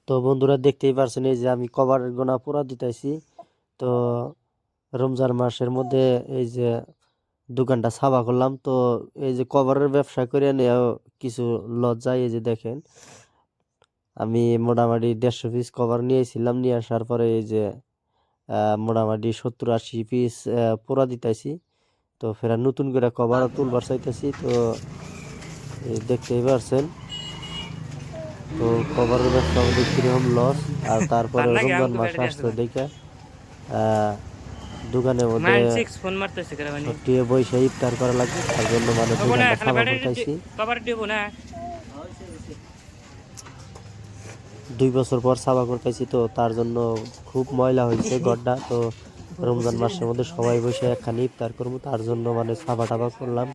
তো বন্ধুরা দেখতেই পারছেন এই যে আমি কভার গোনা পুরা দিতেছি। তো রমজান মাসের মধ্যে এই যে দোকানটা সাফা করলাম। তো এই যে কভারের ব্যবসা করে নিয়েও কিছু লজ্জা। এই যে দেখেন আমি মোটামুটি 150 পিস কভার নিয়েছিলাম, নিয়ে আসার পরে এই যে মোটামুটি 70-80 পিস পুরা দিতেছি। তো ফের নতুন করে কভারও তুলবার চাইতেছি। তো দেখতেই পারছেন তো কভারের ব্যবসা আমাদের কিরকম লস। আর তারপরে রমজান মাস আসছে দেখে দোকানের মধ্যে সবটিয়ে বসে ইফতার করা লাগবে, তার জন্য মানে দোকানটা সাফা করতেছি। 2 বছর পর সাফা করতেছি, তো তার জন্য খুব ময়লা হয়েছে ঘরটা। তো রমজান মাসের মধ্যে সবাই বসে একখানি ইফতার করবো, তার জন্য মানে সাফা টাফা করলাম।